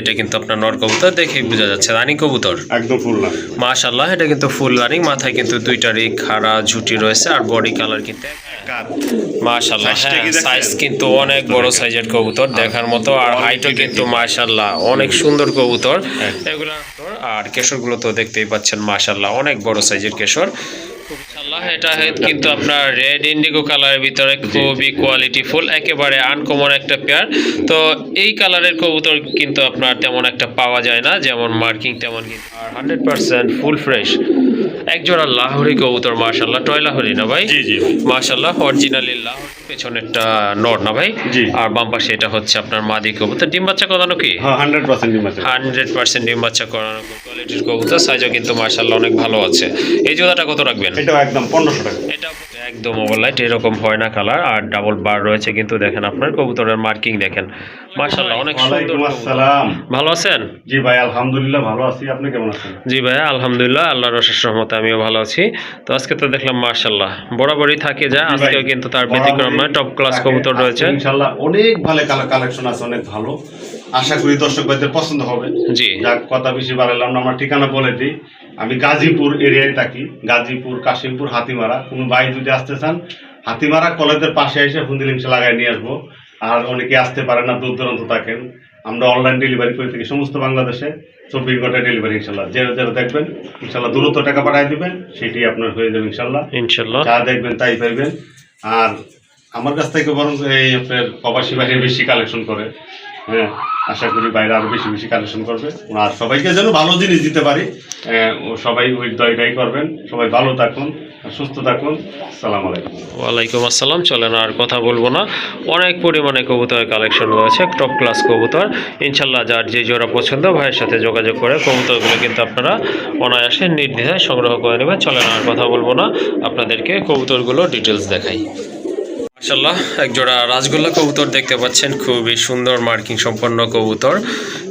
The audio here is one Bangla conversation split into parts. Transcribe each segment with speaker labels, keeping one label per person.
Speaker 1: এটা কিন্তু আপনার নর কবুতর দেখেই বোঝা যাচ্ছে রানিং কবুতর
Speaker 2: একদম ফুল না
Speaker 1: মাশাআল্লাহ। এটা কিন্তু ফুল রানিং, মাথায় কিন্তু দুইটারই খাড়া ঝুটি রয়েছে আর বডি কালার কিন্তু মাশাআল্লাহ। সাইজ কিন্তু অনেক বড় সাইজের কবুতর দেখার মতো, আর হাইটও কিন্তু মাশাআল্লাহ অনেক সুন্দর কবুতর এগুলা। আর কেশরগুলো তো দেখতেই পাচ্ছেন মাশাআল্লাহ অনেক বড় সাইজের কেশর। এটা কিন্তু আপনার রেড ইন্ডিগো কালারের ভিতরে খুবই কোয়ালিটিফুল, একেবারে আনকমন একটা পেয়ার। তো এই কালারের কবুতর কিন্তু আপনার তেমন একটা পাওয়া যায় না, যেমন মার্কিং তেমন কিন্তু। আর 100% ফুল ফ্রেশ একজোড়া লাহোরি কবুতর মাশাআল্লাহ। টয় লাহোরি না ভাই?
Speaker 2: জি জি
Speaker 1: মাশাআল্লাহ অরিজিনালি লাহোরি। পেছনেরটা নর না ভাই?
Speaker 2: জি।
Speaker 1: আর বাম পাশে এটা হচ্ছে আপনার মাদি কবুতর। ডিম বাচ্চা করানো কি?
Speaker 2: হ্যাঁ 100% ডিম বাচ্চা
Speaker 1: 100% ডিম বাচ্চা করানো কোয়ালিটির কবুতর। সাইজও কিন্তু মাশাআল্লাহ অনেক ভালো আছে। এই জোড়াটা কত রাখবেন?
Speaker 2: এটা একদম 1500 টাকা।
Speaker 1: এটা একদম ওভারলাইট এরকম হয় না কালার, আর ডাবল বার রয়েছে কিন্তু দেখেন আপনার কবুতরের মার্কিং দেখেন মাশাআল্লাহ অনেক সুন্দর।
Speaker 2: ওয়ালাইকুম আসসালাম।
Speaker 1: ভালো আছেন?
Speaker 2: জি ভাই আলহামদুলিল্লাহ ভালো আছি, আপনি কেমন আছেন?
Speaker 1: জি ভাই আলহামদুলিল্লাহ আল্লাহর অশেষ রহমতে আমিও ভালো আছি। তো আজকে তো দেখলাম মাশাআল্লাহ বরাবরই থাকে যা, আজকেও কিন্তু তার ব্যতিক্রম নয়, টপ ক্লাস কবুতর রয়েছে
Speaker 2: ইনশাআল্লাহ। অনেক ভালো কালেকশন আছে, অনেক ভালো। আশা করি দর্শক ভাইদের পছন্দ হবে।
Speaker 1: জি
Speaker 2: যাক কথা বেশি বাড়ালাম না, আমার ঠিকানা বলে দিই। আমি গাজীপুর এরিয়ায় থাকি, গাজীপুর কাশিমপুর হাতিমারা। কোনো ভাই যদি আসতে চান হাতিমারা কলেজের পাশে এসে হুন্দিল ইনশাল্লাহ লাগাই নিয়ে আসবো। আর অনেকে আসতে পারে না, দূর দূরান্ত থাকেন, আমরা অনলাইন ডেলিভারি করে থাকি সমস্ত বাংলাদেশে। 24 ঘন্টা ডেলিভারি ইনশাল্লাহ। যে দেখবেন ইনশাল্লাহ দ্রুত টাকা পাঠিয়ে দিবেন, সেটি আপনার হয়ে যাবে ইনশাল্লাহ।
Speaker 1: ইনশাআল্লাহ
Speaker 2: যা দেখবেন তাই পাইবেন। আর আমার কাছ থেকে বরং এই আপনার প্রবাসী বাইরে বেশি কালেকশন করে। হ্যাঁ আশা করি বাইরে আরো বেশি বেশি কালেকশন করবে, আর সবাইকে যেন ভালো জিনিস দিতে পারি। সবাই ওই দয়টাই করবেন। সবাই ভালো থাকুন, সুস্থ থাকুন। আসসালামু আলাইকুম।
Speaker 1: ওয়ালাইকুম আসসালাম। চলেন আর কথা বলবো না, অনেক পরিমাণে কবুতরের কালেকশন রয়েছে, টপ ক্লাস কবুতর। ইনশাল্লাহ যার যে জোড়া পছন্দ ভাইয়ের সাথে যোগাযোগ করে কবুতরগুলো কিন্তু আপনারা অনায়াসে নির্দ্বিধায় সংগ্রহ করে নেবেন। চলেন আর কথা বলবো না, আপনাদেরকে কবুতরগুলো ডিটেলস দেখাই। মাশাআল্লাহ একজোড়া রাজগোল্লা কবুতর দেখতে পাচ্ছেন, খুবই সুন্দর মার্কিং সম্পন্ন কবুতর।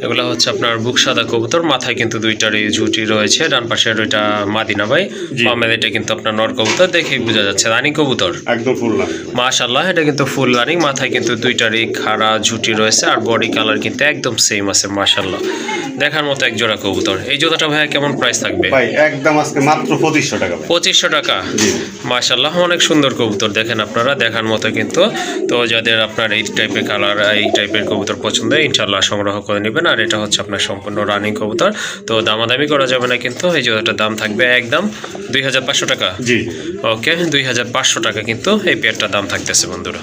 Speaker 1: এগুলো হচ্ছে আপনার বুক সাদা কবুতর, মাথায় কিন্তু দুইটারই ঝুটি রয়েছে। ডান পাশের ওইটা মাদিনা ভাই, বামের এটা কিন্তু আপনার নর কবুতর দেখেই বোঝা যাচ্ছে রানিং কবুতর
Speaker 2: একদম ফুল না
Speaker 1: মাশাআল্লাহ। এটা কিন্তু ফুল রানিং, মাথায় কিন্তু দুইটারই খাড়া ঝুটি রয়েছে আর বডি কালার কিন্তু একদম সেম আছে মাশাআল্লাহ। দেখার মতো এক জোড়া কবুতর। এই জোড়াটা ভাই কেমন প্রাইস থাকবে?
Speaker 2: ভাই একদম আজকে মাত্র 2500 টাকা।
Speaker 1: 2500 টাকা মাশাআল্লাহ। অনেক সুন্দর কবুতর দেখেন আপনারা, দেখার মতো কিন্তু। তো যাদের আপনার এই টাইপের কালার এই টাইপের কবুতর পছন্দ ইনশাআল্লাহ সংগ্রহ করে নেবেন। আর এটা হচ্ছে আপনার সম্পূর্ণ রানিং কবুতর, তো দামাদামি করা যাবে না কিন্তু। এই জোড়াটার দাম থাকবে একদম 2500 টাকা।
Speaker 2: জি
Speaker 1: ওকে 2500 টাকা কিন্তু এই পেয়ারটার দাম থাকতেছে বন্ধুরা।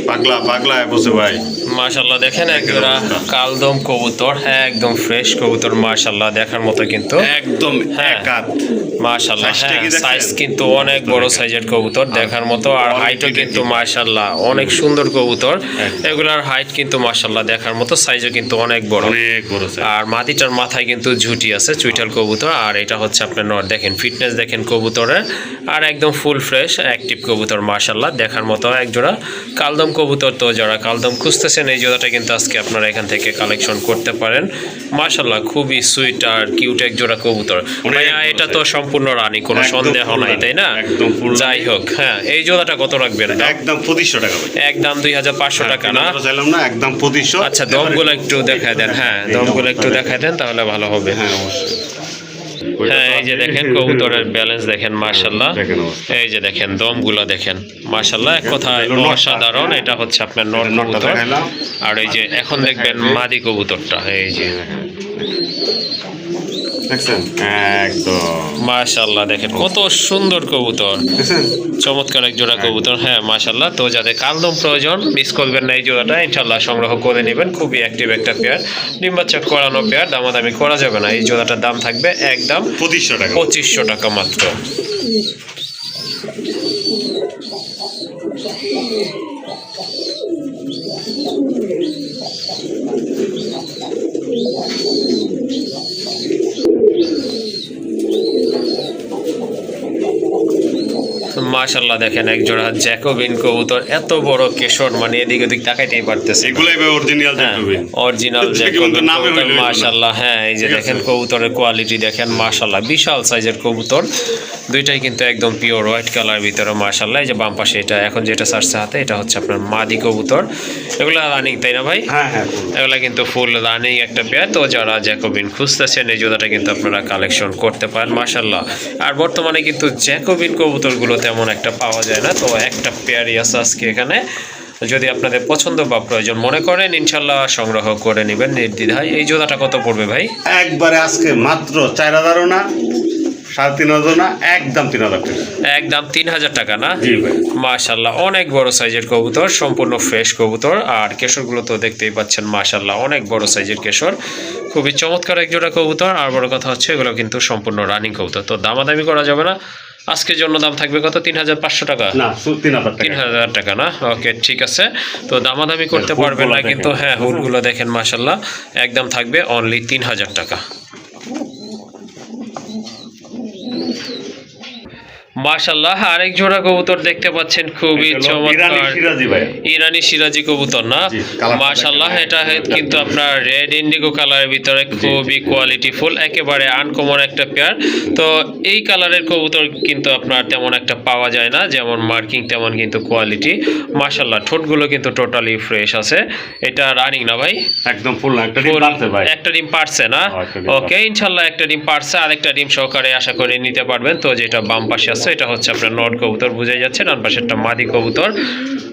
Speaker 2: পাগলা পাগলা বসে ভাই
Speaker 1: মাশাআল্লাহ দেখেন একজোড়া কালদম কবুতর, হ্যাঁ একদম ফ্রেশ কবুতর মাশাআল্লাহ দেখার মতো কিন্তু।
Speaker 2: একদম
Speaker 1: হ্যাঁ মাশাআল্লাহ সাইজ কিন্তু অনেক বড় সাইজের কবুতর দেখার মতো, আর হাইটও কিন্তু মাশাআল্লাহ অনেক সুন্দর কবুতর। এগুলার হাইট কিন্তু মাশাআল্লাহ দেখার মতো, সাইজও কিন্তু অনেক বড়। আর মাদিটার মাথায় কিন্তু ঝুটি আছে, চুইটাল কবুতর। আর এটা হচ্ছে আপনার নর, দেখেন ফিটনেস দেখেন কবুতরের, আর একদম ফুল ফ্রেশ অ্যাক্টিভ কবুতর মাশাআল্লাহ দেখার মতো একজোড়া কালদম কবুতর। তো যারা কালদম খুঁজতেছেন এই জোড়াটা কিন্তু আজকে আপনারা এখান থেকে কালেকশন করতে পারেন মাশাআল্লাহ। খুবই সুইট আর কিউট এক জোড়া কবুতর। এটা তো সম্পূর্ণ রানী, কোনো সন্দেহ নাই তাই না? যাই হোক হ্যাঁ, এই জোড়াটা কত রাখবেন?
Speaker 2: একদম 2500 টাকা।
Speaker 1: একদম 2500 টাকা না?
Speaker 2: চাইলাম না, একদম 2500।
Speaker 1: আচ্ছা দমগুলো একটু দেখায় দেন। হ্যাঁ দমগুলো একটু দেখায় দেন তাহলে ভালো হবে।
Speaker 2: হ্যাঁ অবশ্যই।
Speaker 1: হ্যাঁ এই যে দেখেন কবুতরের ব্যালেন্স দেখেন মাশাআল্লাহ। এই যে দেখেন দমগুলো দেখেন মাশাআল্লাহ, এক কথায় অসাধারণ। এটা হচ্ছে আপনার নর কবুতর। আর এই যে এখন দেখবেন মাদি কবুতরটা, এই যে মাশাআল্লাহ দেখেন কত সুন্দর কবুতর, চমৎকার এক জোড়া কবুতর। হ্যাঁ মাশাআল্লাহ। তো যাদের কালদম প্রয়োজন মিস করবেন না, এই জোড়াটা ইনশাআল্লাহ সংগ্রহ করে নেবেন। খুবই অ্যাক্টিভ একটা পেয়ার, ডিম বাচ্চা করানো পেয়ার, দামাদামি করা যাবে না। এই জোড়াটার দাম থাকবে একদম 2500 টাকা মাত্র। মাশাআল্লাহ দেখেন এক জোড়া জ্যাকোবিন কবুতর, এত বড় কেশর, মানে এদিক ওদিক তাকাইতেই পারতেছে।
Speaker 2: এগুলাই ভাই অরিজিনাল জ্যাকোবিন,
Speaker 1: অরিজিনাল জ্যাকোবিন কবুতর মাশাআল্লাহ। হ্যাঁ এই যে দেখেন কবুতরের কোয়ালিটি দেখেন মাশাআল্লাহ, বিশাল সাইজের কবুতর, দুইটাই কিন্তু একদম পিওর হোয়াইট কালার ভিতরে মাশাআল্লাহ। এই যে বাম পাশে এটা এখন যেটা সারছে হাতে, এটা হচ্ছে আপনার মাদি কবুতর। এগুলা রানিং তাই না ভাই?
Speaker 2: হ্যাঁ হ্যাঁ,
Speaker 1: এগুলা কিন্তু ফুল রানিং একটা পেয়ার। তো যারা জ্যাকোবিন খুঁজতেছেন এই জোড়াটা কিন্তু আপনারা কালেকশন করতে পারেন মাশাআল্লাহ। আর বর্তমানে কিন্তু জ্যাকোবিন কবুতরগুলো তেমন একটা পাওয়া যায় না, তো একটা পেয়ারই আছে আজকে এখানে। যদি আপনাদের পছন্দ বা প্রয়োজন মনে করেন ইনশাল্লাহ সংগ্রহ করে নেবেন নির্দ্বিধায়। এই জোড়াটা কত পড়বে ভাই?
Speaker 2: একবারে আজকে মাত্র 4000 না 3500 না, একদম 3000 টাকা।
Speaker 1: একদম 3000 টাকা না?
Speaker 2: জি ভাই
Speaker 1: মাশাআল্লাহ, অনেক বড় সাইজের কবুতর, সম্পূর্ণ ফ্রেশ কবুতর। আর কেশরগুলো তো দেখতেই পাচ্ছেন মাশাআল্লাহ, অনেক বড় সাইজের কেশর, খুবই চমৎকার এক জোড়া কবুতর। আর বড় কথা হচ্ছে এগুলো কিন্তু সম্পূর্ণ রানিং কবুতর, তো দামাদামি করা যাবে না। আজকের জন্য দাম থাকবে কত? 3500 টাকা
Speaker 2: না, 3000 টাকা।
Speaker 1: 3000 টাকা না? ওকে ঠিক আছে, তো দামাদামি করতে পারবেন না কিন্তু। হ্যাঁ হুডগুলো দেখেন মাশাআল্লাহ, একদম থাকবে অনলি 3000 টাকা। মাশাআল্লাহ আরেক জোড়া কবুতর দেখতে পাচ্ছেন, খুবই চমৎকার ইরানি সিরাজি কবুতর না? মাশাআল্লাহ এটা কিন্তু আপনার রেড ইন্ডিগো কালারের ভিতরে, খুবই কোয়ালিটিফুল, একেবারে আনকমন একটা পেয়ার। তো এই কালারের কবুতর কিন্তু আপনার তেমন একটা পাওয়া যায় না, যেমন মার্কিং তেমন কিন্তু কোয়ালিটি মাশাআল্লাহ। ঠোঁটগুলো কিন্তু টোটালি ফ্রেশ আছে। এটা রানিং না ভাই?
Speaker 2: একদম ফুল না, একটা ডিম পারছে ভাই।
Speaker 1: একটা ডিম পারছে না? ওকে ইনশাআল্লাহ একটা ডিম পারছে, আরেকটা ডিম সহকারে আশা করে নিতে পারবেন। তো যেটা বাম পাশে আছে এটা হচ্ছে আপনার নট কবুতর, বুঝে যাচ্ছে। ডান পাশে একটা মাদি কবুতর।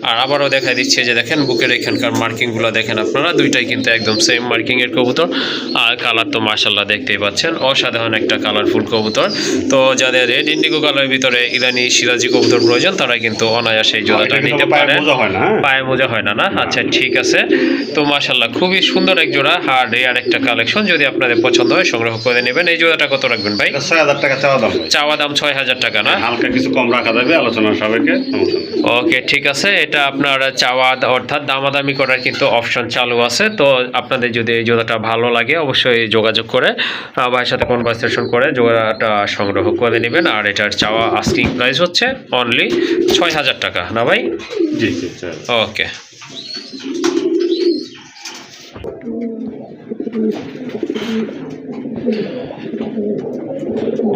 Speaker 1: আর আবারও দেখা দিচ্ছে যে দেখেন বুকের এখানকার মার্কিংগুলো দেখেন আপনারা, দুইটাই কিন্তু একদম সেম মার্কিং এর কবুতর। আর কালার তো মাশাআল্লাহ দেখতেই পাচ্ছেন, অসাধারণ একটা কালারফুল কবুতর। তো যাদের রেড ইন্ডিগো কালারের ভিতরে ইরানি সিরাজি কবুতর প্রয়োজন তারা কিন্তু অনায়াসে এই জোড়াটা নিতে পারেন। পায়ে মোজা হয় না? না আচ্ছা ঠিক আছে। তো মাশাআল্লাহ খুবই সুন্দর এক জোড়া, আর রেয়ার একটা কালেকশন। যদি আপনাদের পছন্দ হয় সংগ্রহ করে নেবেন। এই জোড়াটা কত রাখবেন ভাই?
Speaker 2: 6000 টাকা চাওয়া দাম।
Speaker 1: চাওয়া দাম 6000 টাকা না?
Speaker 2: হালকা কিছু কম রাখা যাবে আলোচনা সাপেক্ষে।
Speaker 1: ওকে ঠিক আছে, এটা আপনার চাওয়া অর্থাৎ দামাদামি করার কিন্তু অপশন চালু আছে। তো আপনাদের যদি এই জোড়াটা ভালো লাগে অবশ্যই যোগাযোগ করে ভাইয়ের সাথে কনভারসেশন করে জোড়াটা সংগ্রহ করে নেবেন। আর এটার চাওয়া আস্কিং প্রাইস হচ্ছে অনলি 6000 টাকা না ভাই?
Speaker 2: জি জি।
Speaker 1: ওকে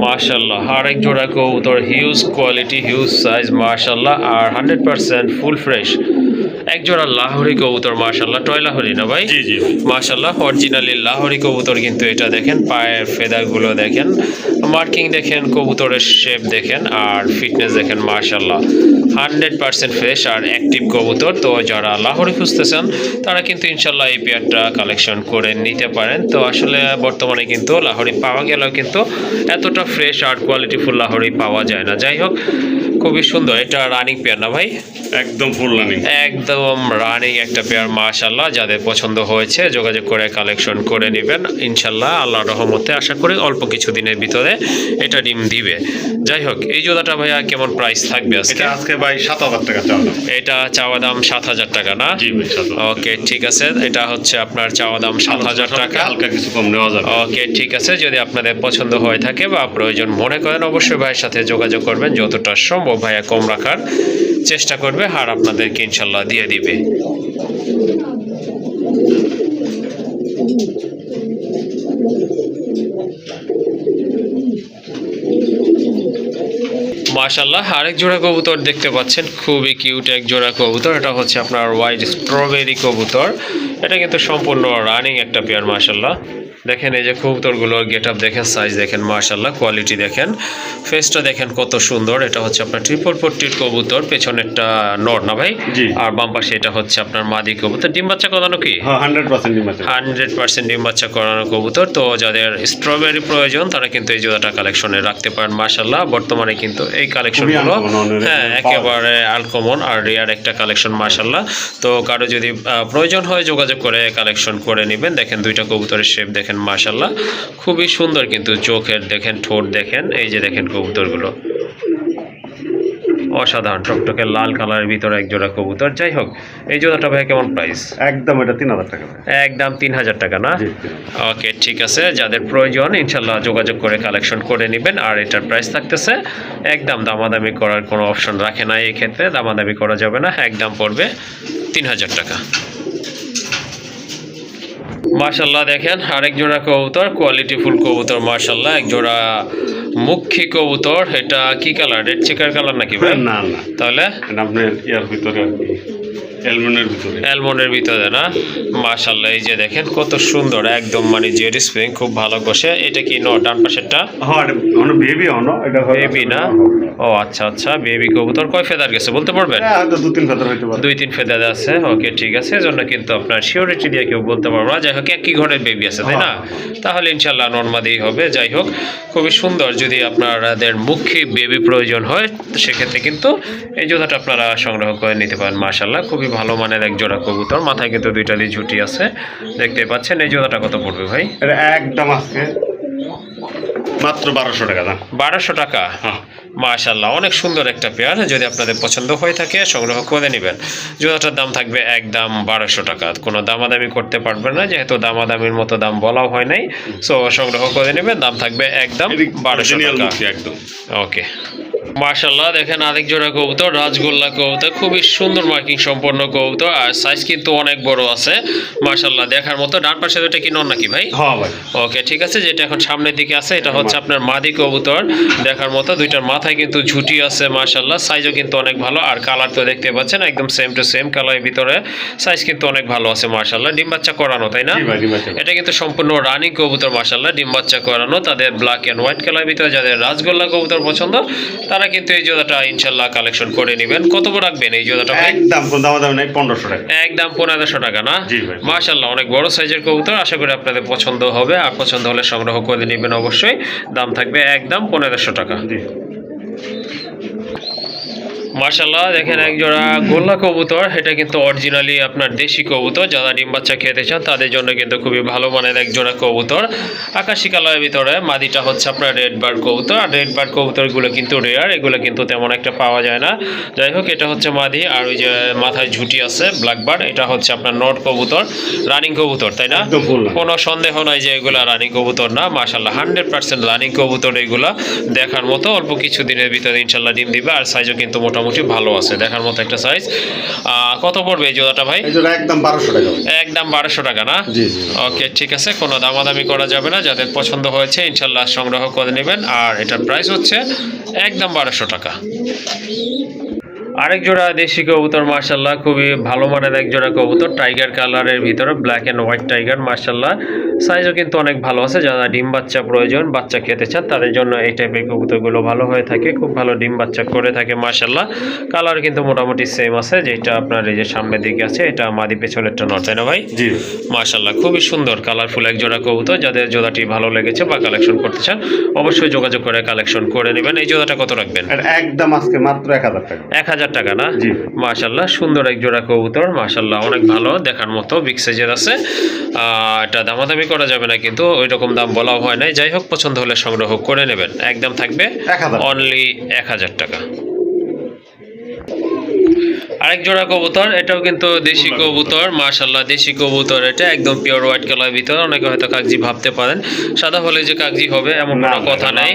Speaker 1: মাশাআল্লাহ আরেক জোড়া কবুতর, হিউজ কোয়ালিটি, হিউজ সাইজ মাশাআল্লাহ, আর 100% ফুল ফ্রেশ এক জোড়া লাহোরি কবুতর মাশাআল্লাহ। টয় লাহোরি না ভাই?
Speaker 2: জি জি
Speaker 1: মাশাআল্লাহ অরিজিনালি লাহোরি কবুতর কিন্তু এটা দেখেন, পায়ের ফেদারগুলো দেখেন, মার্কিং দেখেন, কবুতরের শেপ দেখেন, আর ফিটনেস দেখেন মাশাআল্লাহ। 100% ফ্রেশ আর অ্যাক্টিভ কবুতর। তো যারা লাহোরি খুঁজতেছেন তারা কিন্তু ইনশাল্লাহ এই পেয়ারটা কালেকশন করে নিতে পারেন। তো আসলে বর্তমানে কিন্তু লাহোরি পাওয়া গেলেও কিন্তু এতটা ফ্রেশ আর কোয়ালিটিফুল লাহোরি পাওয়া যায় না। যাই হোক খুবই সুন্দর, এটা রানিং পেয়ার না ভাই?
Speaker 2: একদম ফুল রানিং,
Speaker 1: একদম রানিং একটা পেয়ার মাশাআল্লাহ। যাদের পছন্দ হয়েছে যোগাযোগ করে কালেকশন করে নেবেন ইনশাল্লাহ, আল্লাহর রহমতে আশা করি অল্প কিছু দিনের ভিতরে এটা ডিম দিবে। যাই হোক এই জোড়াটা ভাইয়া কেমন প্রাইস থাকবে আজকে?
Speaker 2: আজকে ভাই 7000 টাকা চাওয়া দাম।
Speaker 1: এটা চাওয়া দাম 7000 টাকা না?
Speaker 2: জি ভাই 7000।
Speaker 1: ওকে ঠিক আছে, এটা হচ্ছে আপনার চাওয়া দাম 7000 টাকা,
Speaker 2: হালকা কিছু কম নেওয়া যাবে।
Speaker 1: ওকে ঠিক আছে, যদি আপনাদের পছন্দ হয়ে থাকে বা প্রয়োজন মনে করেন অবশ্যই ভাইয়ের সাথে যোগাযোগ করবেন, যতটা সম্ভব ভাইয়া কম রাখার চেষ্টা করবে আর আপনাদেরকে ইনশাল্লাহ দিয়ে দিবে। মাশাআল্লাহ আরেক জোড়া কবুতর দেখতে পাচ্ছেন, খুবই কিউট এক জোড়া কবুতর। এটা হচ্ছে আপনার হোয়াইট স্ট্রবেরি কবুতর। এটা কিন্তু সম্পূর্ণ রানিং একটা পেয়ার মাশাআল্লাহ। দেখেন এই যে কবুতরগুলোর গেট আপ দেখেন, সাইজ দেখেন মাশাআল্লাহ, কোয়ালিটি দেখেন, ফেসটা দেখেন কত সুন্দর। এটা হচ্ছে আপনার ট্রিপল পট্টির কবুতর, পেছনেরটা নর না ভাই? আর বাম পাশে এটা হচ্ছে আপনার মাদি কবুতর। ডিম বাচ্চা করানো কি?
Speaker 2: 100% ডিম বাচ্চা,
Speaker 1: 100% ডিম বাচ্চা করানো কবুতর। তো যাদের স্ট্রবেরি প্রয়োজন তারা কিন্তু এই জোড়াটা কালেকশনে রাখতে পারেন মাশাআল্লাহ। বর্তমানে কিন্তু এই কালেকশনগুলো হ্যাঁ একেবারে আনকমন আর রেয়ার একটা কালেকশন মাশাআল্লাহ। তো কারো যদি প্রয়োজন হয় যোগাযোগ করে কালেকশন করে নেবেন। দেখেন দুইটা কবুতরের শেপ দেখেন মাশাআল্লাহ, খুবই সুন্দর কিন্তু চোখের দেখেন, ঠোঁট দেখেন, এই যে দেখেন কবুতরগুলো অসাধারণ টকটকে লাল কালারের ভিতরে এক জোড়া কবুতর। যাই হোক, এই জোড়াটা ভাই কেমন প্রাইস?
Speaker 2: একদম এটা 3000 টাকা ভাই।
Speaker 1: একদম 3000 টাকা না?
Speaker 2: জি।
Speaker 1: ওকে, ঠিক আছে, যাদের প্রয়োজন ইনশাল্লাহ যোগাযোগ করে কালেকশন করে নেবেন। আর এটার প্রাইস থাকতেছে একদম, দামাদামি করার কোনো অপশন রাখে না এই ক্ষেত্রে, দামাদামি করা যাবে না, একদম পড়বে 3000 টাকা। মাশাল্লাহ দেখেন আরেক জোড়া কবুতর, কোয়ালিটি ফুল কবুতর মাশাল্লাহ, এক জোড়া মুখী কবুতর। এটা কি কালার? রেড চেকার কালার নাকি ভাই?
Speaker 2: না
Speaker 1: তাহলে
Speaker 2: এটা আপনার ইয়ার ভিতরে আর কি
Speaker 1: অ্যালমন্ডের ভিতরে না? মাশাল্লাহ, এই যে দেখেন কত সুন্দর, একদম মানে জেড স্প্রিং, খুব ভালো কষে। এটা কি ডান পাশেরটা?
Speaker 2: হ্যাঁ, এটা বেবি এটা
Speaker 1: বেবি না? ও আচ্ছা আচ্ছা, বেবি কবুতর। কয় ফেদার গেছে বলতে পারবেন?
Speaker 2: হয়তো 2-3 ফেদার হইতে পারে।
Speaker 1: 2-3 ফেদার আছে। ওকে, ঠিক আছে, এজন্য কিন্তু আপনার সিওরিটি দিয়ে কেউ বলতে পারবো না। যাই হোক, একই ঘরের বেবি আছে তাই না? তাহলে ইনশাল্লাহ নর্মাদিই হবে। যাই হোক, খুবই সুন্দর। যদি আপনাদের মুখী বেবি প্রয়োজন হয় সেক্ষেত্রে কিন্তু এই জোড়াটা আপনারা সংগ্রহ করে নিতে পারেন। মাশাল্লাহ, খুবই ভালো মানের এক জোড়া কবুতর, মাথায় কিন্তু 2টা ঝুটি আছে, দেখতে পাচ্ছেন। এই জোড়াটা কত পড়বে ভাই?
Speaker 2: এটা একদম আজকে মাত্র 1200 টাকা দাম।
Speaker 1: 1200 টাকা?
Speaker 2: হ্যাঁ।
Speaker 1: মাশাল্লাহ, অনেক সুন্দর একটা পেয়ার। যদি আপনাদের পছন্দ হয়ে থাকে সংগ্রহ করে নেবেন। জোড়াটার দাম থাকবে একদম 1200 টাকা, কোনো দামাদামি করতে পারবেন না, যেহেতু দামাদামির মতো দাম বলাও হয় নাই। সো সংগ্রহ করে নেবেন, দাম থাকবে একদম 1200 টাকা।
Speaker 2: একদম
Speaker 1: ওকে, মাশাল্লাহ দেখেন আরেক জোড়া কবুতর, রাজগোল্লা কবুতর, খুবই সুন্দর মার্কিং সম্পন্ন কবুতর, আর সাইজ কিন্তু অনেক বড় আছে মাশাল্লাহ, দেখার মতো। ডান পাশে দুটো কি নর নাকি ভাই?
Speaker 2: হ্যাঁ ভাই।
Speaker 1: ওকে, ঠিক আছে, যেটা এখন সামনের দিকে আছে এটা হচ্ছে আপনার মাদি কবুতর, দেখার মতো। 2টার মাথায় কিন্তু ঝুটি আছে মাশাল্লাহ, সাইজও কিন্তু অনেক ভালো। আর কালার তো দেখতে পাচ্ছেন একদম সেম টু সেম কালারের ভিতরে, সাইজ কিন্তু অনেক ভালো আছে মাশাল্লাহ। ডিম বাচ্চা করানো তাই না? এটা কিন্তু সম্পূর্ণ রানিং কবুতর মাশাল্লাহ, ডিম বাচ্চা করানো। তাদের ব্ল্যাক এন্ড হোয়াইট কালারের ভিতরে যাদের রাজগোল্লা কবুতর পছন্দ তারা কিন্তু এই জোড়াটা ইনশাল্লাহ কালেকশন করে নেবেন। কত বড় রাখবেন এই জোড়াটা?
Speaker 2: একদম কোন দাম নাই, 1500 টাকা।
Speaker 1: একদম 1500 টাকা না?
Speaker 2: জি ভাই।
Speaker 1: মাশাআল্লাহ, অনেক বড় সাইজের কবুতর, আশা করি আপনাদের পছন্দ হবে। আর পছন্দ হলে সংগ্রহ করে নেবেন অবশ্যই। দাম থাকবে একদম 1500 টাকা।
Speaker 2: জি।
Speaker 1: মাশাআল্লাহ দেখেন এক জোড়া গোল্লা কবুতর, এটা কিন্তু অরিজিনালি আপনার দেশি কবুতর। যারা ডিম বাচ্চা খেতে চান তাদের জন্য কিন্তু খুবই ভালো মানের এক জোড়া কবুতর, আকাশি কালারের ভিতরে। মাদিটা হচ্ছে আপনার রেড বার্ড কবুতর, আর রেড বার্ড কবুতরগুলো কিন্তু রেয়ার, এগুলো কিন্তু তেমন একটা পাওয়া যায় না। যাই হোক, এটা হচ্ছে মাদি। আর ওই যে মাথায় ঝুটি আছে ব্ল্যাক বার্ড, এটা হচ্ছে আপনার নট কবুতর, রানিং কবুতর তাই না? কোনো সন্দেহ নাই যে এগুলা রানিং কবুতর না। মাশাআল্লাহ 100% রানিং কবুতর এগুলা, দেখার মতো। অল্প কিছু দিনের ভিতরে ইনশাল্লাহ ডিম দিবে, আর সাইজও কিন্তু মোটামুটি ভালো আছে, দেখার মতো একটা সাইজ। কত পড়বে এই জোড়াটা ভাই?
Speaker 2: এই জোড়া একদম 1200 টাকা।
Speaker 1: একদম 1200 টাকা না?
Speaker 2: জি।
Speaker 1: ওকে, ঠিক আছে, কোনো দামাদামি করা যাবে না। যাদের পছন্দ হয়েছে ইনশাল্লাহ সংগ্রহ করে নেবেন। আর এটার প্রাইস হচ্ছে একদম 1200 টাকা। আরেক জোড়া দেশি কবুতর মাশাআল্লাহ, খুবই ভালো মানের এক জোড়া কবুতর, টাইগার কালারের ভিতরে, ব্ল্যাক এন্ড হোয়াইট টাইগার মাশাআল্লাহ। সাইজও কিন্তু অনেক ভালো আছে। যারা ডিম বাচ্চা প্রয়োজন, বাচ্চা খেতে চান তাদের জন্য এই টাইপের কবুতরগুলো ভালো হয়ে থাকে, খুব ভালো ডিম বাচ্চা করে থাকে মাশাআল্লাহ। কালার কিন্তু মোটামুটি সেম আছে, যেটা আপনার এই যে সামনের দিকে আছে এটা মাদি, পেছনেরটা নর তাই না ভাই?
Speaker 2: জি।
Speaker 1: মাশাআল্লাহ, খুবই সুন্দর কালারফুল এক জোড়া কবুতর। যাদের জোড়াটি ভালো লেগেছে বা কালেকশন করতে চান অবশ্যই যোগাযোগ করে কালেকশন করে নেবেন। এই জোড়াটা কত রাখবেন?
Speaker 2: একদম আজকে মাত্র 1000 টাকা।
Speaker 1: 1000 টাকা না?
Speaker 2: জি।
Speaker 1: মাশাআল্লাহ, সুন্দর এক জোড়া কবুতর মাশাআল্লাহ, অনেক ভালো, দেখার মতো, বিগ সাইজের আছে। এটা দামাদামি করা যাবে না, কিন্তু ওই রকম দাম বলাও হয় নাই। যাই হোক, পছন্দ হলে সংগ্রহ করে নেবেন। একদম থাকবে অনলি 1000 টাকা। আরেক জোড়া কবুতর, এটাও কিন্তু দেশি কবুতর মাশাআল্লাহ, দেশি কবুতর। এটা একদম পিওর হোয়াইট কালার ভিতর। অনেকে হয়তো কাগজি ভাবতে পারেন, সাদা হলে যে কাগজি হবে এমন কোনো কথা নাই।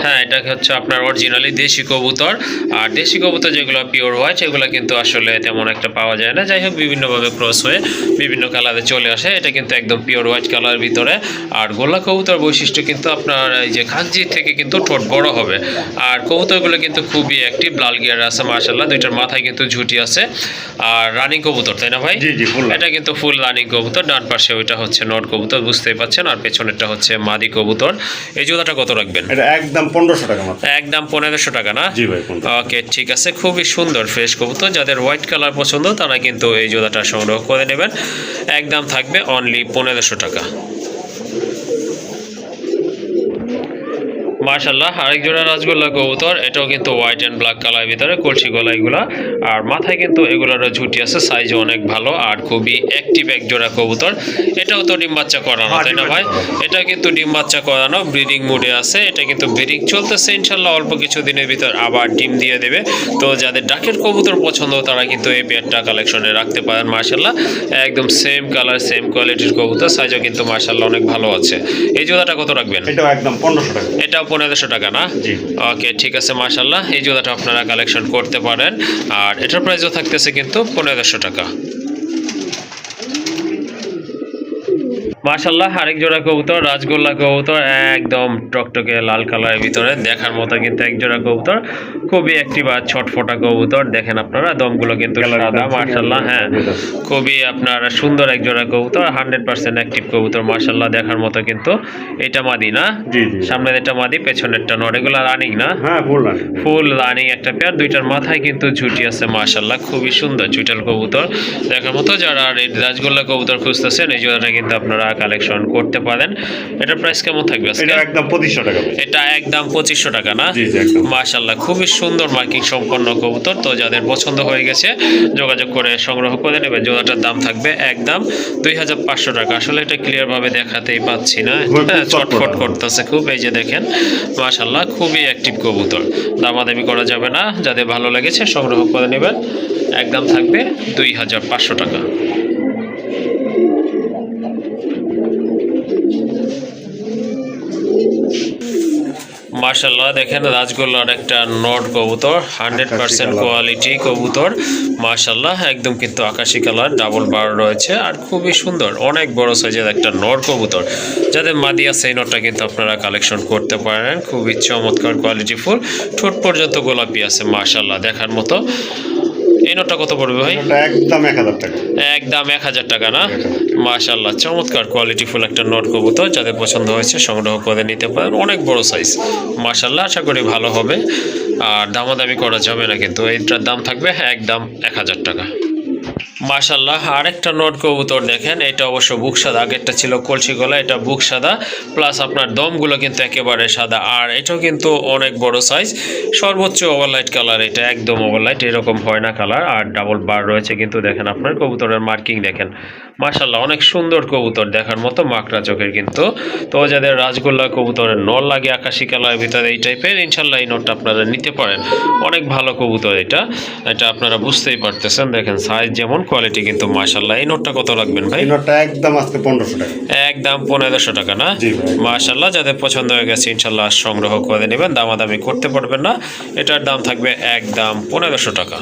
Speaker 1: হ্যাঁ, এটা হচ্ছে আপনার অরিজিনালি দেশি কবুতর। আর দেশি কবুতর যেগুলো পিওর হোয়াইট এগুলো কিন্তু আসলে তেমন একটা পাওয়া যায় না। যাই হোক, বিভিন্নভাবে ক্রস হয়ে বিভিন্ন কালারে চলে আসে। এটা কিন্তু একদম পিওর হোয়াইট কালার ভিতরে। আর গোল্লা কবুতর বৈশিষ্ট্য কিন্তু আপনার এই যে কাগজির থেকে কিন্তু ঠোঁট বড় হবে। আর কবুতরগুলো কিন্তু খুবই অ্যাক্টিভ, লাল গিয়ার আছে মাশাআল্লাহ। 2টার মাথায় কিন্তু ঝুটি আছে। আর রানিং কবুতর তাই না ভাই?
Speaker 2: জি,
Speaker 1: এটা কিন্তু ফুল রানিং কবুতর। ডান পাশে ওইটা হচ্ছে নট কবুতর, বুঝতেই পাচ্ছেন, আর পেছনেরটা হচ্ছে মাদি কবুতর। এই জোড়াটা কত রাখবেন?
Speaker 2: এটা একদম 1500 টাকা মাত্র।
Speaker 1: একদম 1500 টাকা না?
Speaker 2: জি ভাই।
Speaker 1: ওকে, ঠিক আছে, খুবই সুন্দর ফ্রেশ কবুতর। যাদের হোয়াইট কালার পছন্দ তারা কিন্তু এই জোড়াটা সংগ্রহ করে নেবেন। একদম থাকবে অনলি 1500 টাকা। মাশাআল্লাহ আরেক জোড়া রাজগোল্লা কবুতর, এটাও কিন্তু হোয়াইট অ্যান্ড ব্ল্যাক কালার ভিতরে, কলসি গলা এগুলা, আর মাথায় কিন্তু এগুলারও ঝুটি আছে, সাইজও অনেক ভালো আর খুবই অ্যাক্টিভ এক জোড়া কবুতর। এটাও তো ডিম বাচ্চা করানো, তাই না ভাই? এটা কিন্তু ডিম বাচ্চা করানো, ব্রিডিং মোডে আছে, এটা কিন্তু ব্রিডিং চলতেছে, ইনশাল্লাহ অল্প কিছু দিনের ভিতর আবার ডিম দিয়ে দেবে। তো যাদের ডাকের কবুতর পছন্দ তারা কিন্তু এই পেয়ারটা কালেকশনে রাখতে পারেন। মাশাআল্লাহ একদম সেম কালার সেম কোয়ালিটির কবুতর, সাইজও কিন্তু মাশাআল্লাহ অনেক ভালো আছে। এই জোড়াটা কত রাখবেন?
Speaker 2: এটাও একদম 1500 টাকা।
Speaker 1: এটাও 1500 টাকা না?
Speaker 2: জি।
Speaker 1: ওকে ঠিক আছে, মাশাআল্লাহ এই জোড়াটা আপনারা কালেকশন করতে পারেন, আর এটার প্রাইসও থাকতেছে কিন্তু 1500 টাকা। মাশাআল্লাহ আরেক জোড়া কবুতর, রাজগোল্লা কবুতর, একদম টকটকে লাল কালারের ভিতরে, দেখার মতো কিন্তু এক জোড়া কবুতর, খুবই অ্যাক্টিভ আর ছটফটা কবুতর। দেখেন আপনারা দমগুলো কিন্তু সাদা, মাশাআল্লাহ হ্যাঁ খুবই আপনার সুন্দর এক জোড়া কবুতর, 100% অ্যাক্টিভ কবুতর মাশাআল্লাহ দেখার মতো। কিন্তু এটা মাদি না?
Speaker 2: জি জি।
Speaker 1: সামনের এটা মাদি, পেছনেরটা নর, এগুলো রানিং না?
Speaker 2: হ্যাঁ ফুল রানিং।
Speaker 1: ফুল রানিং একটা পেয়ার, দুইটার মাথায় কিন্তু ঝুটি আছে মাশাআল্লাহ, খুবই সুন্দর চুইটাল কবুতর দেখার মতো। যারা এই রাজগোল্লা কবুতর খুঁজতেছেন এই জোড়াটা কিন্তু আপনারা কালেকশন করতে পারেন। এটার প্রাইস কেমন থাকবে আজকে?
Speaker 2: এটা একদম 2500 টাকা।
Speaker 1: এটা একদম 2500 টাকা না?
Speaker 2: জি জি একদম।
Speaker 1: মাশাআল্লাহ খুবই সুন্দর মার্কিং সম্পন্ন কবুতর। তো যাদের পছন্দ হয়ে গেছে যোগাযোগ করে সংগ্রহ করে নেবে। জোড়াটার দাম থাকবে একদম 2500 টাকা। আসলে এটা ক্লিয়ার ভাবে দেখাতেই পাচ্ছি না, চটফট করতেছে খুব। এই যে দেখেন মাশাআল্লাহ খুবই অ্যাক্টিভ কবুতর, দামাদামি করা যাবে না, যাদের ভালো লেগেছে সংগ্রহ করে নেবেন। একদম থাকবে 2500 টাকা। মাশাআল্লাহ দেখেন রাজগোল্লার একটা নট কবুতর, 100% কোয়ালিটি কবুতর মাশাআল্লাহ, একদম কিন্তু আকাশি কালার, ডাবল বার রয়েছে আর খুবই সুন্দর, অনেক বড় সাইজের একটা নট কবুতর। যাদের মাদি আছে এই নটটা কিন্তু আপনারা কালেকশন করতে পারেন, খুবই চমৎকার কোয়ালিটি ফুল, ঠোঁট পর্যন্ত গোলাপি আছে মাশাআল্লাহ দেখার মতো। এই নোটটা কত পড়বে ভাই?
Speaker 2: একদম 1000 টাকা।
Speaker 1: একদম 1000 টাকা না? মাশাআল্লাহ চমৎকার কোয়ালিটি ফুল একটা নট কবুতর, যাদের পছন্দ হয়েছে সংগ্রহ করে নিতে পারেন। অনেক বড় সাইজ মাশাআল্লাহ, আশা করি ভালো হবে আর দামাদামি করা যাবে না কিন্তু। এইটার দাম থাকবে একদম 1000 টাকা। মাশাআল্লাহ আরেকটা নট কবুতর দেখেন, এটা অবশ্য বুক সাদা, আগেরটা ছিল কলসি গলা, এটা বুক সাদা প্লাস আপনার দমগুলো কিন্তু একেবারে সাদা, আর এটাও কিন্তু অনেক বড় সাইজ, সর্বোচ্চ ওভারলাইট কালার, এটা একদম ওভারলাইট, এরকম হয় না কালার, আর ডাবল বার রয়েছে কিন্তু। দেখেন আপনার কবুতরের মার্কিং দেখেন মাশাআল্লাহ, অনেক সুন্দর কবুতর দেখার মতো, মাকড়া চোখের কিন্তু। তো যাদের রাজগোল্লা কবুতরের নর লাগে আকাশি কালারের ভিতরে এই টাইপের, ইনশাল্লাহ এই নটটা আপনারা নিতে পারেন, অনেক ভালো কবুতর এটা, এটা আপনারা বুঝতেই পারতেছেন। দেখেন সাইজ যেমন কোয়ালিটি কিন্তু মাশাআল্লাহ। এই নোটটা কত রাখবেন ভাই?
Speaker 2: এই নোটটা একদম আজকে 1500 টাকা।
Speaker 1: একদম 1500 টাকা না?
Speaker 2: জি ভাই।
Speaker 1: মাশাআল্লাহ যাদের পছন্দ হয়ে গেছে ইনশাআল্লাহ সংগ্রহ করে নেবেন, দামাদামি করতে পারবেন না। এটার দাম থাকবে একদম 1500 টাকা।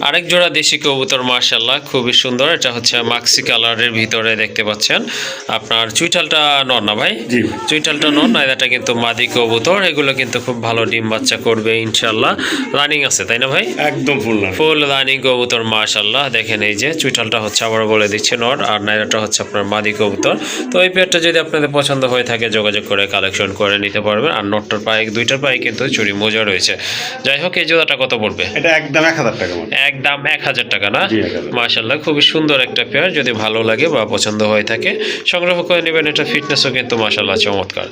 Speaker 1: আরেক জোড়া দেশি কবুতর মাশাআল্লাহ খুবই সুন্দর, এটা হচ্ছে মাক্সি কালারের ভিতরে দেখতে পাচ্ছেন। আপনার চুইটালটা নর না ভাই?
Speaker 2: জি।
Speaker 1: চুইটালটা নর না, এটা কিন্তু মাদি কবুতর, এগুলো কিন্তু খুব ভালো ডিম বাচ্চা করবে ইনশাআল্লাহ। রানিং আছে তাই না ভাই?
Speaker 2: একদম ফুল রানিং।
Speaker 1: ফুল রানিং কবুতর মাশাআল্লাহ। দেখেন এই যে চুইটালটা হচ্ছে আবার বলে দিচ্ছে নর, আর নাইরাটা হচ্ছে আপনার মাদি কবুতর। তো এই পেয়ারটা যদি আপনাদের পছন্দ হয়ে থাকে যোগাযোগ করে কালেকশন করে নিতে পারবেন। আর নটটার পায়ে দুইটার পায়ে কিন্তু চুরি মোজা রয়েছে। যাই হোক এই জোড়াটা কত পড়বে?
Speaker 2: এটা একদম 1000 টাকা।
Speaker 1: একদম 1000 টাকা না?
Speaker 2: জি 1000।
Speaker 1: মাশাআল্লাহ খুবই সুন্দর একটা পেয়ার, যদি ভালো লাগে বা পছন্দ হয়ে থাকে সংগ্রহ করে নেবেন। এটা ফিটনেসও কিন্তু মাশাআল্লাহ চমৎকার।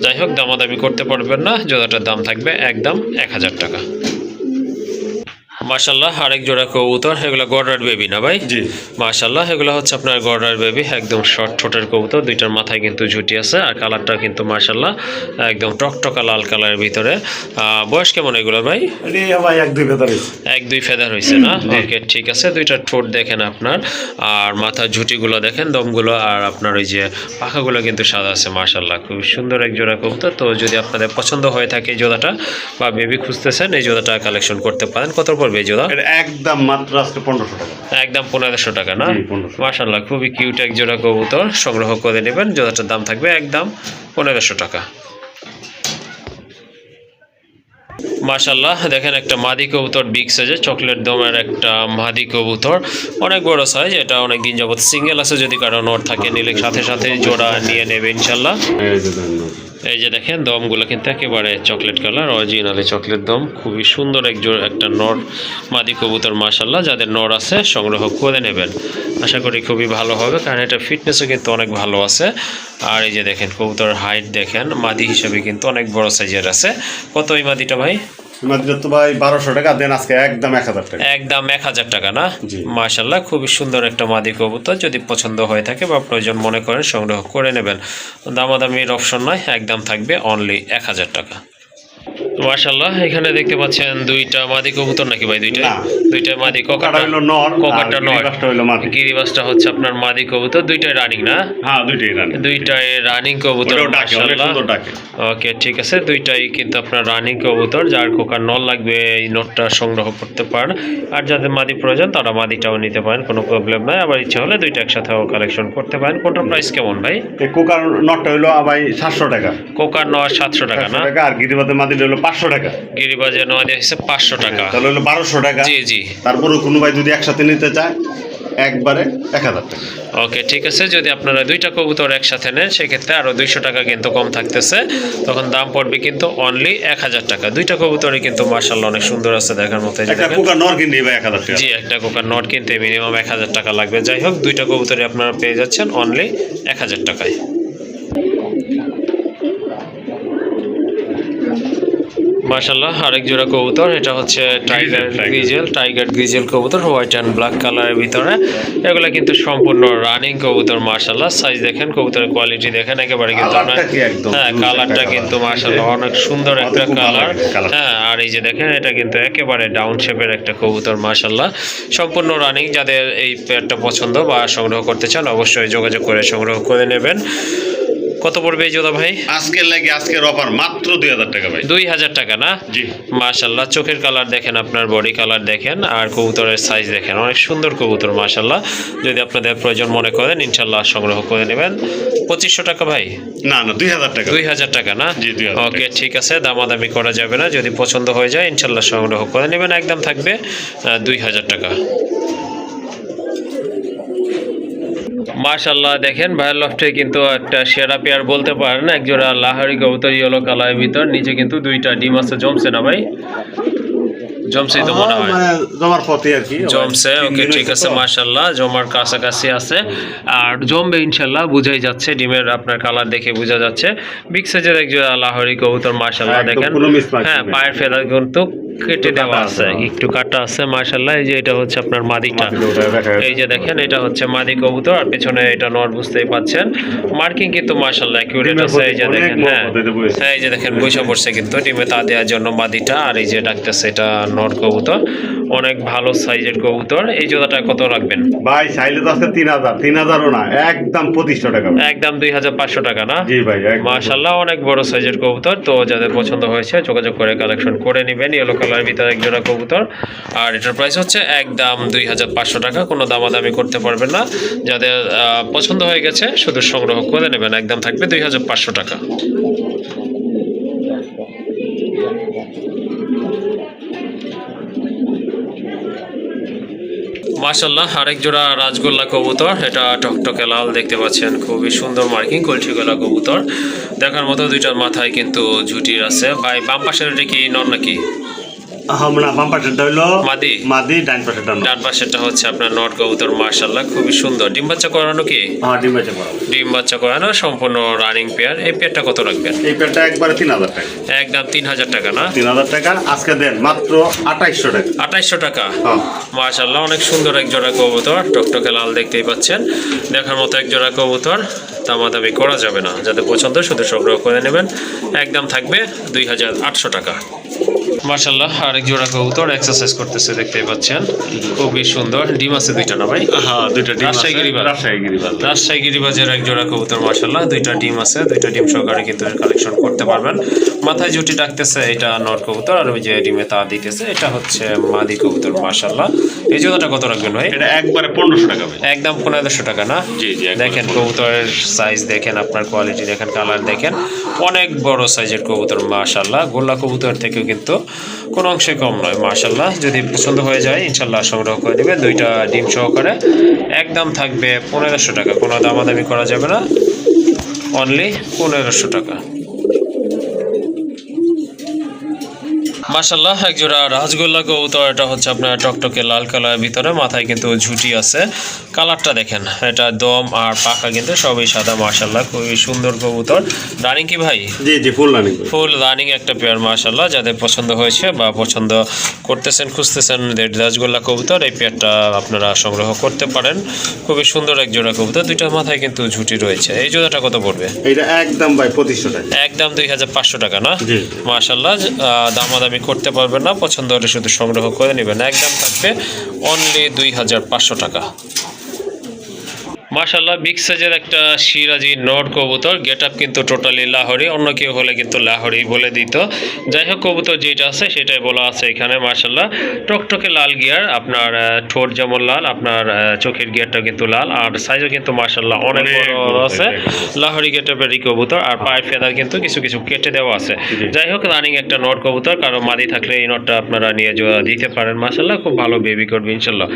Speaker 1: যাই হোক দামাদামি করতে পারবেন না, জোড়াটার দাম থাকবে একদম 1000 টাকা। মাশাআল্লাহ আরেক জোড়া কবুতর, এগুলো গড়ার বেবি না ভাই?
Speaker 2: জি।
Speaker 1: মাশাআল্লাহ এগুলো হচ্ছে আপনার গড়ার বেবি, একদম শর্ট ঠোঁটের কবুতর, দুইটার মাথায় কিন্তু ঝুটি আছে, আর কালারটা কিন্তু মাশাআল্লাহ একদম টকটকা লাল কালারের ভিতরে। বয়স কেমন এগুলো ভাই?
Speaker 2: ভাই 1-2 ফেদার হয়েছে।
Speaker 1: 1-2 ফেদার হয়েছে না? ওকে ঠিক আছে। দুইটা ঠোঁট দেখেন আপনার, আর মাথার ঝুটিগুলো দেখেন, দমগুলো আর আপনার ওই যে পাখাগুলো কিন্তু সাদা আছে মাশাআল্লাহ, খুব সুন্দর এক জোড়া কবুতর। তো যদি আপনাদের পছন্দ হয়ে থাকে এই জোড়াটা বা বেবি খুঁজতেছেন এই জোড়াটা কালেকশন করতে পারেন। কত পড়বে এই জোড়া?
Speaker 2: এটা একদম মাত্র আজকে 1500 টাকা।
Speaker 1: একদম 1500 টাকা না?
Speaker 2: জি 1500।
Speaker 1: মাশাআল্লাহ খুবই কিউট এক জোড়া কবুতর, সংগ্রহ করে নেবেন। জোড়াটার দাম থাকবে একদম 1500 টাকা। মাশাআল্লাহ দেখেন একটা মাদি কবুতর, বিগ সাইজের চকলেট দমের একটা মাদি কবুতর, অনেক বড় সাইজ। এটা অনেক দিন যাবত সিঙ্গেল আছে, যদি কারো নট থাকে নিলে সাথে সাথে জোড়া নিয়ে নেবে ইনশাআল্লাহ। এই যে দেখেন দমগুলো কিন্তু একেবারে চকলেট কালার, অরিজিনালি চকলেট দম। খুবই সুন্দর একটা নর মাদি কবুতর মাশাআল্লাহ। যাদের নর আছে সংগ্রহ করে নেবেন, আশা করি খুবই ভালো হবে, কারণ এটা ফিটনেসও কিন্তু অনেক ভালো আছে। আর এই যে দেখেন কবুতর হাইট দেখেন, মাদি হিসেবে কিন্তু অনেক বড় সাইজের আছে। কত এই মাদিটা ভাই?
Speaker 2: মাদিটা তো ভাই 1200 টাকা দেন, আজকে একদম 1000 টাকা।
Speaker 1: একদম 1000 টাকা না? মাশাআল্লাহ, খুবই সুন্দর একটা মাদি কবুতর। যদি পছন্দ হয়ে থাকে বা প্রয়োজন মনে করেন সংগ্রহ করে নেবেন। দামাদামির অপশন নয়, একদম থাকবে অনলি 1000 টাকা। মাশাআল্লাহ, এখানে দেখতে পাচ্ছেন দুইটা মাদি কবুতর নাকি ভাই? দুইটা মাদি। কোকাটা
Speaker 2: হলো নর,
Speaker 1: কোকাটা নর,
Speaker 2: গিরিবাসটা হলো মাদি।
Speaker 1: গিরিবাসটা হচ্ছে আপনার মাদি কবুতর। দুইটাই রানিং না?
Speaker 2: হ্যাঁ, দুইটাই রানিং।
Speaker 1: দুইটাই রানিং কবুতর মাশাআল্লাহ। ওকে, ঠিক আছে। দুইটাই কিন্তু আপনার রানিং কবুতর। যার কোকার নর লাগবে এই নরটা সংগ্রহ করতে পারেন, আর যাদের মাদি প্রয়োজন তারা মাদিটাও নিতে পারেন, কোনো প্রবলেম নাই। আবার ইচ্ছা হলে দুইটা একসাথেও কালেকশন করতে পারেন। কোনটার প্রাইস কেমন ভাই?
Speaker 2: এই কোকার নরটা হলো ভাই 700 টাকা।
Speaker 1: কোকার নর 700 টাকা না?
Speaker 2: আর গিরিবাসের মাদিটা হলো 500 টাকা।
Speaker 1: গিরিবাজের নর হচ্ছে 500 টাকা,
Speaker 2: তাহলে হলো 1200 টাকা।
Speaker 1: জি জি।
Speaker 2: তারপরে কোনো ভাই যদি একসাথে নিতে চায় একবারে 1000 টাকা।
Speaker 1: ওকে, ঠিক আছে। যদি আপনারা দুইটা কবুতর একসাথে নেন সেক্ষেত্রে আরো 200 টাকা কিন্তু কম থাকতেছে, তখন দাম পড়বে কিন্তু অনলি 1000 টাকা। দুইটা কবুতরই কিন্তু মাশাআল্লাহ অনেক সুন্দর আছে দেখার মতো।
Speaker 2: একটা কোকার নর কিনতে ভাই 1000 টাকা।
Speaker 1: জি, একটা কোকার নট কিনতে মিনিমাম 1000 টাকা লাগবে। যাই হোক, দুইটা কবুতরই আপনারা পেয়ে যাচ্ছেন অনলি 1000 টাকায়। মাশাআল্লাহ, আরেক জোড়া কবুতর। এটা হচ্ছে টাইগার গ্রিজেল কবুতর, হোয়াইট অ্যান্ড ব্ল্যাক কালারের ভিতরে। এগুলা কিন্তু সম্পূর্ণ রানিং কবুতর মাশাআল্লাহ। সাইজ দেখেন, কবুতরের কোয়ালিটি দেখেন, একেবারে কিন্তু হ্যাঁ, কালারটা কিন্তু মাশাআল্লাহ অনেক সুন্দর একটা কালার। হ্যাঁ, আর এই যে দেখেন এটা কিন্তু একেবারে ডাউন শেপের একটা কবুতর মাশাআল্লাহ, সম্পূর্ণ রানিং। যাদের এই পেয়ারটা পছন্দ বা সংগ্রহ করতে চান অবশ্যই যোগাযোগ করে সংগ্রহ করে নেবেন। কত পড়বে এই জোড়া ভাই?
Speaker 2: আজকের অফার মাত্র 2000 টাকা ভাই।
Speaker 1: 2000 টাকা না?
Speaker 2: জি।
Speaker 1: মাশাআল্লাহ, চোখের কালার দেখেন, আপনার বডি কালার দেখেন, আর কবুতরের সাইজ দেখেন, অনেক সুন্দর কবুতর মাশাআল্লাহ। যদি আপনাদের প্রয়োজন মনে করেন ইনশাআল্লাহ সংগ্রহ করে নেবেন। 2500 টাকা ভাই?
Speaker 2: না 2000 টাকা।
Speaker 1: 2000 টাকা না?
Speaker 2: জি, 2000 টাকা।
Speaker 1: ওকে, ঠিক আছে, দামাদামি করা যাবে না। যদি পছন্দ হয়ে যায় ইনশাআল্লাহ সংগ্রহ করে নেবেন। একদম থাকবে 2000 টাকা। মাশাআল্লাহ, দেখেন ভাইয়ের লফটে কিন্তু একটা সেরা পেয়ার বলতে পারেন। একজোড়া লাহারি কবুতর ইয়েলো কালারের ভিতর, নিচে কিন্তু দুইটা ডিম আছে। জমছে না ভাই? জমছেই তো মনে হয়,
Speaker 2: জমার পথে আর কি
Speaker 1: জমছে। ওকে, ঠিক আছে, মাশাআল্লাহ জমার কাছাকাছি আছে, আর জমবে ইনশাআল্লাহ, বুঝাই যাচ্ছে। ডিমের আপনার কালার দেখে বোঝা যাচ্ছে। বিগ সাইজের একজোড়া লাহোরি কবুতর মাশাআল্লাহ। দেখেন হ্যাঁ, পায়ের ফেদার কিন্তু কেটে দেওয়া আছে, একটু কাটা আছে মাশাআল্লাহ। এই যে এটা হচ্ছে আপনার মাদিটা, এই যে দেখেন এটা হচ্ছে মাদি কবুতর, আর পেছনে এটা নর, বুঝতেই পাচ্ছেন। মার্কিং কিন্তু মাশাআল্লাহ অ্যাকুরেট আছে। এই যে দেখেন, হ্যাঁ এই যে দেখেন বৈশা পড়ছে কিন্তু ডিমে তা দেওয়ার জন্য মাদিটা। আর এই যে ডাকতেছে এটা নর কবুতর, অনেক ভালো সাইজের কবুতর। এই জোড়াটা কত রাখবেন
Speaker 2: ভাই? চাইলে তো আজকে 3000ও না, একদম 2500 টাকা।
Speaker 1: একদম 2500 টাকা না?
Speaker 2: জি ভাই,
Speaker 1: মাশাআল্লাহ অনেক বড় সাইজের কবুতর। তো যাদের পছন্দ হয়েছে যোগাযোগ করে কালেকশন করে নেবেন। ইয়েলো কালারের ভিতরে এক জোড়া কবুতর, আর এটার প্রাইস হচ্ছে একদম 2500 টাকা। কোনো দামাদামি করতে পারবেন না। যাদের পছন্দ হয়ে গেছে শুধু সংগ্রহ করে নেবেন। একদম থাকবে 2500 টাকা। মাশাআল্লাহ, আরেক জোড়া রাজগোল্লা কবুতর। এটা টকটকে লাল দেখতে পাচ্ছেন, খুবই সুন্দর মার্কিং, কলসি গলা কবুতর দেখার মতো। দুইটার মাথায় কিন্তু ঝুটি আছে। ভাই বাম পাশের এটা কি নর নাকি?
Speaker 2: আমরা বাম পাশেরটা হলো
Speaker 1: মাদি,
Speaker 2: মাদি, ডান পাশেরটা নর।
Speaker 1: ডান পাশেরটা হচ্ছে আপনার নর কবুতর মাশাআল্লাহ, খুবই সুন্দর। ডিম বাচ্চা করানো কি?
Speaker 2: হ্যাঁ, ডিম বাচ্চা করানো।
Speaker 1: ডিম বাচ্চা করানো, সম্পূর্ণ রানিং পেয়ার। এই পেয়ারটা কত রাখবেন?
Speaker 2: এই পেয়ারটা একবারে 3000 টাকা।
Speaker 1: একদম 3000 টাকা না?
Speaker 2: 3000 টাকা আজকে দেন মাত্র 2800 টাকা।
Speaker 1: 2800 টাকা।
Speaker 2: হ্যাঁ
Speaker 1: মাশাআল্লাহ, অনেক সুন্দর এক জোড়া কবুতর, টকটকে লাল দেখতেই পাচ্ছেন, দেখার মতো এক জোড়া কবুতর। দামাদামি করা যাবে না। যাদের পছন্দ শুধু সংগ্রহ করে নেবেন। একদম থাকবে 2800 টাকা। মাশাআল্লাহ, আরেক জোড়া কবুতর এক্সারসাইজ করতেছে দেখতেই পাচ্ছেন, খুবই সুন্দর। ডিম আছে দুইটা না ভাই?
Speaker 2: হ্যাঁ, দুইটা ডিম আছে।
Speaker 1: রাজশাহী গিরিবাজের এক জোড়া কবুতর মাশাআল্লাহ, দুইটা ডিম আছে। দুইটা ডিম সহকারে কিন্তু কালেকশন করতে পারবেন। মাথায় জুটি ডাকতেছে এটা নর কবুতর, আর ওই যে ডিমে তা দিতেছে এটা হচ্ছে মাদি কবুতর মাশাআল্লাহ। এই জোড়াটা কত রাখবেন ভাই?
Speaker 2: এটা একবারে 1500 টাকা ভাই।
Speaker 1: একদম 1500 টাকা না?
Speaker 2: জি জি।
Speaker 1: দেখেন কবুতরের সাইজ দেখেন, আপনার কোয়ালিটি দেখেন, কালার দেখেন, অনেক বড় সাইজের কবুতর মাশাআল্লাহ। গোল্লা কবুতর থেকেও কিন্তু কোনো অংশে কম নয় মাশাআল্লাহ। যদি পছন্দ হয়ে যায় ইনশাআল্লাহ সংগ্রহ করে নেবেন। দুইটা ডিম সহকারে একদম থাকবে 1500 টাকা। কোনো দামাদামি করা যাবে না, অনলি 1500 টাকা। মাশাআল্লাহ এক জোড়া রাজগোল্লা কবুতর। এটা হচ্ছে আপনার টকটকে লাল কালারের ভিতরে, মাথায় কিন্তু ঝুঁটি আছে। কালারটা দেখেন, এটা দম আর পাখা কিন্তু সবই সাদা। মাশাআল্লাহ খুবই সুন্দর কবুতর। রানিং কি ভাই?
Speaker 2: জি জি, ফুল রানিং।
Speaker 1: ফুল রানিং একটা পেয়ার। মাশাআল্লাহ যাদের পছন্দ হয়েছে বা পছন্দ করতেছেন, খুঁজতেছেন রাজগোল্লা কবুতর, এই পেয়ারটা আপনারা সংগ্রহ করতে পারেন। খুবই সুন্দর এক জোড়া কবুতর, দুইটা মাথায় কিন্তু ঝুঁটি রয়েছে। এই জোড়াটা কত পড়বে?
Speaker 2: এটা একদম ভাই 2500 টাকা।
Speaker 1: একদম 2500 টাকা না?
Speaker 2: জি।
Speaker 1: মাশাআল্লাহ দামাদামি করতে পারবেন না, পছন্দ হলে শুধু সংগ্রহ করে নেবেন। একদম থাকবে অনলি 2500 টাকা। মাশাআল্লাহ বিগ সাইজের একটা সিরাজি নর কবুতর। গেট আপ কিন্তু টোটালি লাহোরি, অন্য কেউ হলে কিন্তু লাহোরি বলে দিত। যাই হোক কবুতর যেটা আছে সেটাই বলা আছে এখানে। মাশাআল্লাহ টকটকে লাল গিয়ার, আপনার ঠোঁট যেমন লাল, আপনার চোখের গিয়ারটা কিন্তু লাল, আর সাইজও কিন্তু মাশাআল্লাহ অনেক বড় আছে। লাহোরি গেট আপের এই কবুতর, আর পায়ের ফেদার কিন্তু কিছু কিছু কেটে দেওয়া আছে। যাই হোক রানিং একটা নর কবুতর, কারো মাদি থাকলে এই নটটা আপনারা নিয়ে দিতে পারেন। মাশাআল্লাহ খুব ভালো বেবি করবে ইনশাআল্লাহ।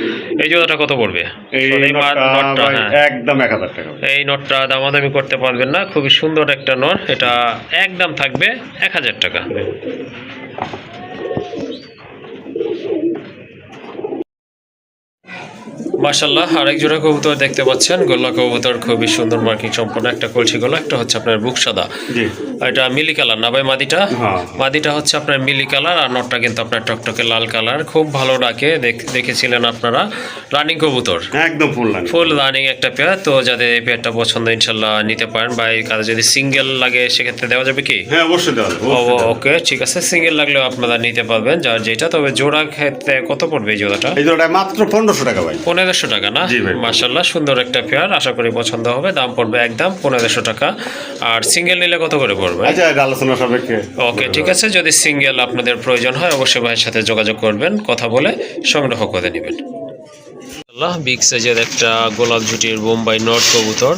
Speaker 1: এই জোড়াটা কত পড়বে?
Speaker 2: এই নটটা একদম 1000 টাকা।
Speaker 1: এই নটটা দামাদামি করতে পারবেন না, খুবই সুন্দর একটা নট। এটা একদম থাকবে 1000 টাকা। মাশাআল্লাহ আরেক জোড়া কবুতর দেখতে পাচ্ছেন, গোল্লা কবুতর, খুবই সুন্দর মার্কিং সম্পন্ন একটা কলসি গলা। একটা হচ্ছে আপনার বুক সাদা, এটা মিলি কালার না ভাই? মাদিটা মাদিটা হচ্ছে আপনার মিলি কালার, আর নটটা কিন্তু আপনার টকটকে লাল কালার। খুব ভালো ডাকে, দেখেছিলেন আপনারা। রানিং কবুতর,
Speaker 2: একদম ফুল
Speaker 1: রানিং একটা পেয়ার। তো যাদের এই পেয়ারটা পছন্দ ইনশাল্লাহ নিতে পারেন, বা এই কাজে যদি সিঙ্গেল লাগে সেক্ষেত্রে দেওয়া যাবে কি?
Speaker 2: হ্যাঁ অবশ্যই দেওয়া যাবে।
Speaker 1: ওকে ঠিক আছে, সিঙ্গেল লাগলেও আপনারা নিতে পারবেন যার যেটা। তবে জোড়া ক্ষেত্রে কত পড়বে এই জোড়াটা?
Speaker 2: এই জোড়াটা মাত্র 1500 টাকা ভাই।
Speaker 1: 1500 টাকা না? মাশাআল্লাহ সুন্দর একটা পেয়ার, আশা করি পছন্দ হবে। দাম পড়বে একদম 1500 টাকা। আর সিঙ্গেল নিলে কত করে পড়বে?
Speaker 2: আচ্ছা আলোচনা সাপেক্ষে।
Speaker 1: ওকে ঠিক আছে, যদি সিঙ্গেল আপনাদের প্রয়োজন হয় অবশ্যই ভাইয়ের সাথে যোগাযোগ করবেন, কথা বলে সংগ্রহ করে নেবেন। বিগ সাইজের একটা গোলাপ ঝুটির বোম্বাই নট কবুতর,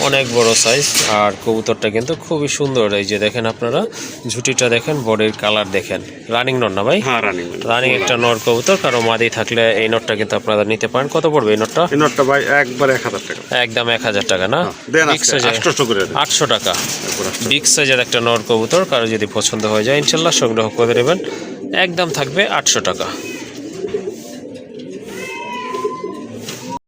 Speaker 1: অনেক বড় সাইজ, আর কবুতরটা কিন্তু খুবই সুন্দর। এই যে দেখেন আপনারা ঝুটিটা দেখেন, বডির কালার দেখেন। রানিং নট না ভাই?
Speaker 2: হ্যাঁ
Speaker 1: রানিং একটা নট কবুতর, কারো মাদি থাকলে এই নটটা কিন্তু আপনারা নিতে পারেন। কত পড়বে এই নটটা?
Speaker 2: এই নটটা ভাই একবার 1000 টাকা।
Speaker 1: একদম 1000 টাকা না? বিগ সাইজের 800 টাকা। বিগ সাইজের একটা নট কবুতর, কারো যদি পছন্দ হয়ে যায় ইনশাল্লাহ সংগ্রহ করে নেবেন। একদম থাকবে 800 টাকা।